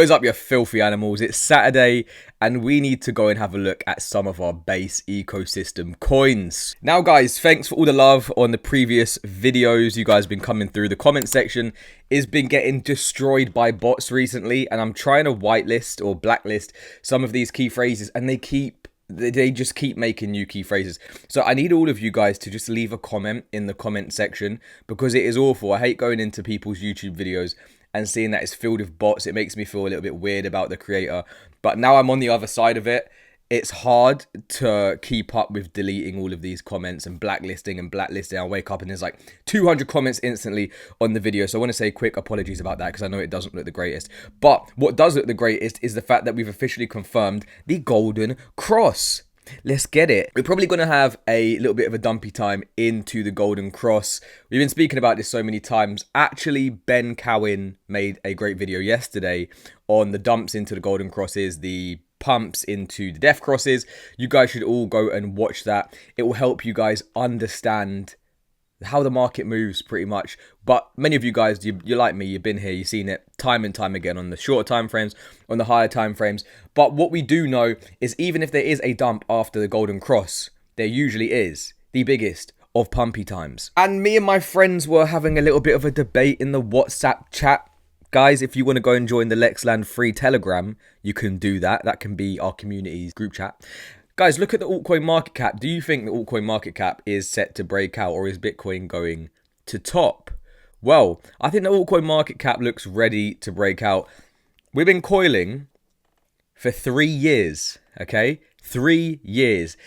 What is up, you filthy animals? It's Saturday and we need to go and have a look at some of our base ecosystem coins. Now guys, thanks for all the love on the previous videos. You guys have been coming through. The comment section has been getting destroyed by bots recently, and I'm trying to whitelist or blacklist some of these key phrases, and they just keep making new key phrases. So I need all of you guys to just leave a comment in the comment section, because it is awful. I hate going into people's YouTube videos and seeing that it's filled with bots. It makes me feel a little bit weird about the creator. But now I'm on the other side of it. It's hard to keep up with deleting all of these comments and blacklisting and blacklisting. I wake up and there's like 200 comments instantly on the video. So I want to say quick apologies about that, because I know it doesn't look the greatest. But what does look the greatest is the fact that we've officially confirmed the golden cross. Let's get it. We're probably going to have a little bit of a dumpy time into the golden cross. We've been speaking about this so many times. Actually, Ben Cowan made a great video yesterday on the dumps into the golden crosses, the pumps into the death crosses. You guys should all go and watch that. It will help you guys understand how the market moves pretty much. But many of you guys, you're like me, you've been here, you've seen it time and time again on the shorter time frames, on the higher time frames. But what we do know is, even if there is a dump after the golden cross, there usually is the biggest of pumpy times. And me and my friends were having a little bit of a debate in the WhatsApp chat. Guys, if you want to go and join the Lexland free Telegram, you can do that. That can be our community's group chat. Guys, look at the altcoin market cap. Do you think the altcoin market cap is set to break out, or is Bitcoin going to top? Well, I think the altcoin market cap looks ready to break out. We've been coiling for 3 years, okay? 3 years.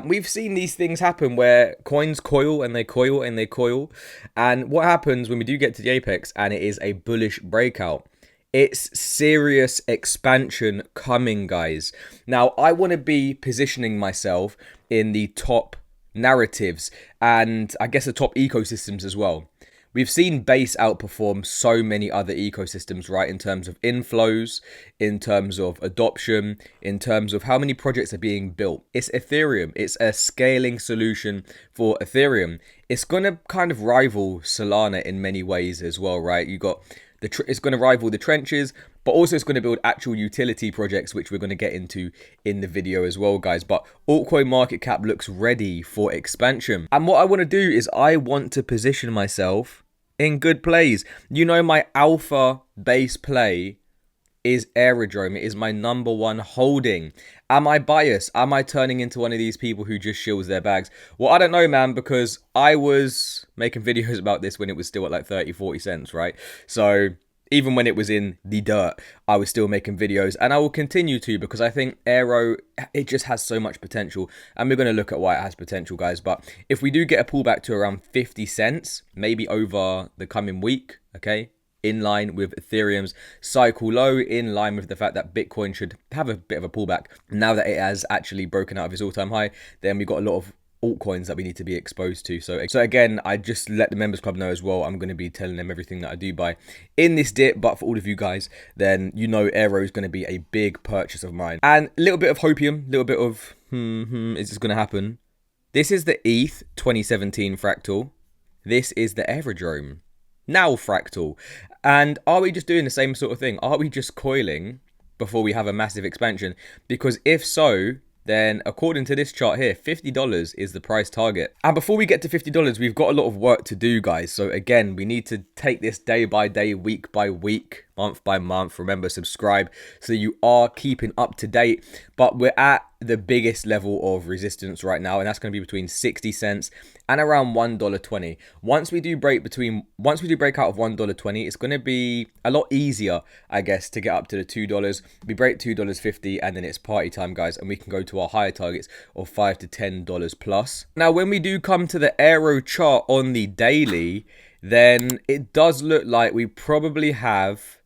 We've seen these things happen where coins coil and they coil and they coil. And what happens when we do get to the apex and it is a bullish breakout? It's serious expansion coming, guys. Now, I want to be positioning myself in the top narratives and I guess the top ecosystems as well. We've seen base outperform so many other ecosystems, right? In terms of inflows, in terms of adoption, in terms of how many projects are being built. It's Ethereum. It's a scaling solution for Ethereum. It's going to kind of rival Solana in many ways as well, right? You got it's going to rival the trenches, but also it's going to build actual utility projects, which we're going to get into in the video as well, guys. But altcoin market cap looks ready for expansion. And what I want to do is I want to position myself in good plays. You know, my alpha base play is Aerodrome. It is my #1 holding. Am I biased? Am I turning into one of these people who just shills their bags? Well, I don't know, man, because I was making videos about this when it was still at like 30-40 cents, right? So even when it was in the dirt, I was still making videos, and I will continue to, because I think Aero, it just has so much potential, and we're going to look at why it has potential, guys. But if we do get a pullback to around 50 cents, maybe over the coming week, okay, in line with Ethereum's cycle low, in line with the fact that Bitcoin should have a bit of a pullback now that it has actually broken out of its all-time high, then we've got a lot of altcoins that we need to be exposed to. So again, I just let the members club know as well, I'm going to be telling them everything that I do buy in this dip. But for all of you guys, then you know Aero is going to be a big purchase of mine. And a little bit of hopium, a little bit of is this going to happen? This is the ETH 2017 fractal. This is the Aerodrome now fractal. And are we just doing the same sort of thing? Are we just coiling before we have a massive expansion? Because if so, then according to this chart here, $50 is the price target. And before we get to $50, we've got a lot of work to do, guys. So again, we need to take this day by day, week by week, month by month. Remember, subscribe so you are keeping up to date. But we're at the biggest level of resistance right now, and that's going to be between 60 cents and around $1.20. Once we do break out of $1.20, it's going to be a lot easier, I guess, to get up to the $2. We break $2.50, and then it's party time, guys, and we can go to our higher targets of $5 to $10 plus. Now, when we do come to the Aero chart on the daily, then it does look like we probably have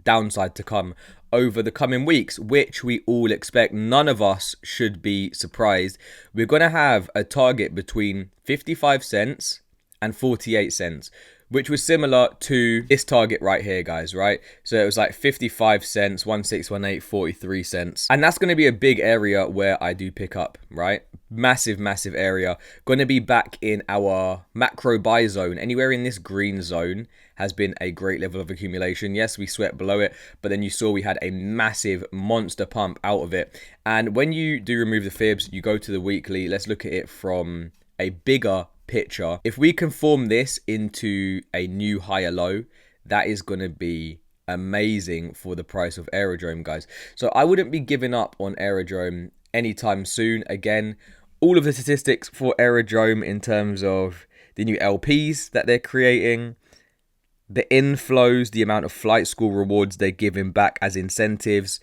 downside to come over the coming weeks, which we all expect. None of us should be surprised. We're going to have a target between 55 cents and 48 cents, which was similar to this target right here, guys, right? So it was like 55 cents, 1618, 43 cents. And that's going to be a big area where I do pick up, right? Massive, massive area. Going to be back in our macro buy zone. Anywhere in this green zone has been a great level of accumulation. Yes, we swept below it, but then you saw we had a massive monster pump out of it. And when you do remove the fibs, you go to the weekly. Let's look at it from a bigger picture. If we can form this into a new higher low, that is going to be amazing for the price of Aerodrome, guys. So I wouldn't be giving up on Aerodrome anytime soon. Again, all of the statistics for Aerodrome in terms of the new LPs that they're creating, the inflows, the amount of flight school rewards they're giving back as incentives,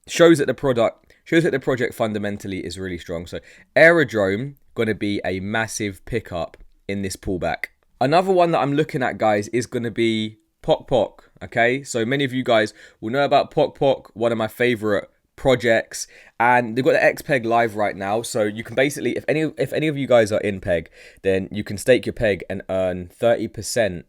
shows that the project fundamentally is really strong. So Aerodrome going to be a massive pickup in this pullback. Another one that I'm looking at, guys, is going to be Pockpock. Okay, so many of you guys will know about Pockpock, one of my favorite projects, and they've got the XPEG live right now. So you can basically, if any of you guys are in PEG, then you can stake your PEG and earn 30%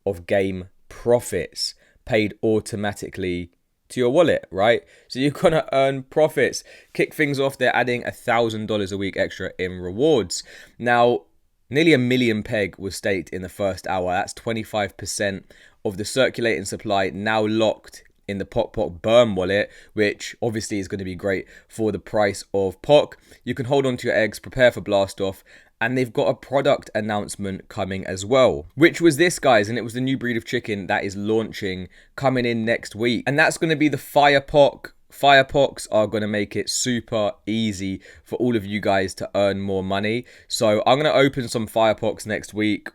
of game profits paid automatically to your wallet, right? So you're gonna earn profits. Kick things off, they're adding $1,000 a week extra in rewards. Now, nearly 1 million PEG was staked in the first hour. That's 25% of the circulating supply now locked in the Pockpock Burn wallet, which obviously is going to be great for the price of POC. You can hold on to your eggs, prepare for blast off, and they've got a product announcement coming as well, which was this, guys, and it was the new breed of chicken that is launching, coming in next week, and that's going to be the Fire POC. Fire POCs are going to make it super easy for all of you guys to earn more money. So I'm going to open some Fire POCs next week.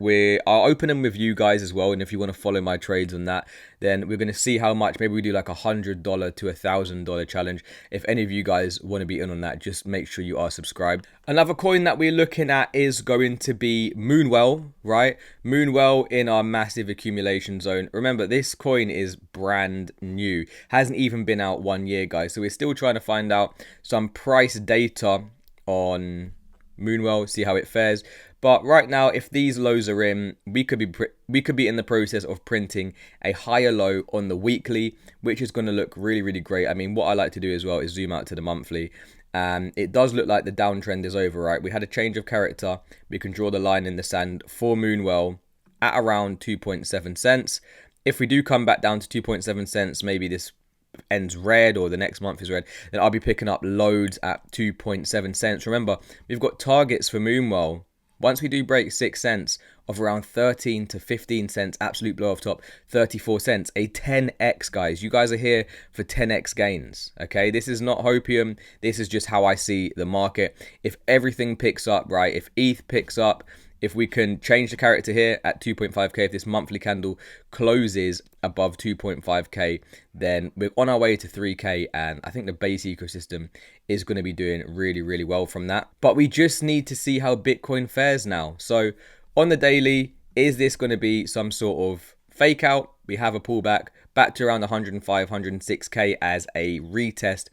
I'll open them with you guys as well. And if you want to follow my trades on that, then we're going to see how much. Maybe we do like $100 to $1,000 challenge. If any of you guys want to be in on that, just make sure you are subscribed. Another coin that we're looking at is going to be Moonwell, right? Moonwell in our massive accumulation zone. Remember, this coin is brand new. Hasn't even been out 1 year, guys. So we're still trying to find out some price data on Moonwell, see how it fares. But right now, if these lows are in, we could be in the process of printing a higher low on the weekly, which is going to look really, really great. I mean, what I like to do as well is zoom out to the monthly. It does look like the downtrend is over, right? We had a change of character. We can draw the line in the sand for Moonwell at around 2.7 cents. If we do come back down to 2.7 cents, maybe this ends red or the next month is red, then I'll be picking up loads at 2.7 cents. Remember, we've got targets for Moonwell. Once we do break 6 cents of around 13 to 15 cents, absolute blow off top, 34 cents, a 10x, guys. You guys are here for 10x gains, okay? This is not hopium. This is just how I see the market. If everything picks up, right, if ETH picks up, if we can change the character here at 2.5k, if this monthly candle closes above 2.5k, then we're on our way to 3k, and I think the base ecosystem is going to be doing really, really well from that. But we just need to see how Bitcoin fares now. So on the daily, is this going to be some sort of fake out? We have a pullback back to around 105, 106k as a retest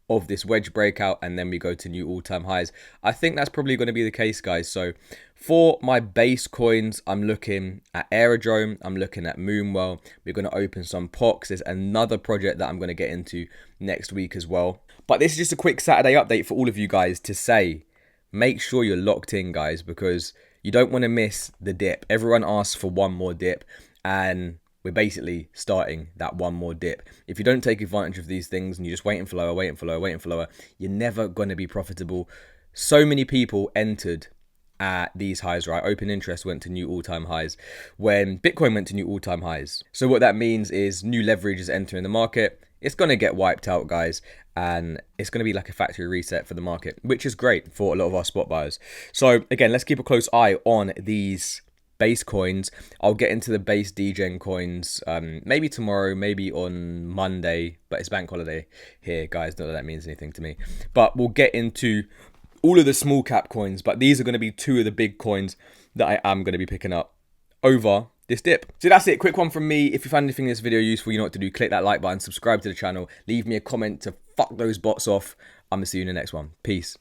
of this wedge breakout, and then we go to new all-time highs. I think that's probably going to be the case, guys. So for my base coins, I'm looking at Aerodrome, I'm looking at Moonwell. We're going to open some POCs. There's another project that I'm going to get into next week as well. But this is just a quick Saturday update for all of you guys to say, make sure you're locked in, guys, because you don't want to miss the dip. Everyone asks for one more dip, and we're basically starting that one more dip. If you don't take advantage of these things and you're just waiting for lower, waiting for lower, waiting for lower, you're never going to be profitable. So many people entered at these highs, right? Open interest went to new all-time highs when Bitcoin went to new all-time highs. So what that means is new leverage is entering the market. It's going to get wiped out, guys, and it's going to be like a factory reset for the market, which is great for a lot of our spot buyers. So again, let's keep a close eye on these base coins. I'll get into the base degen coins maybe tomorrow, maybe on Monday, but it's bank holiday here, guys. Not that that means anything to me, but we'll get into all of the small cap coins. But these are going to be two of the big coins that I am going to be picking up over this dip. So that's it. Quick one from me. If you found anything in this video useful, you know what to do. Click that like button, subscribe to the channel, leave me a comment to fuck those bots off. I'm gonna see you in the next one. Peace.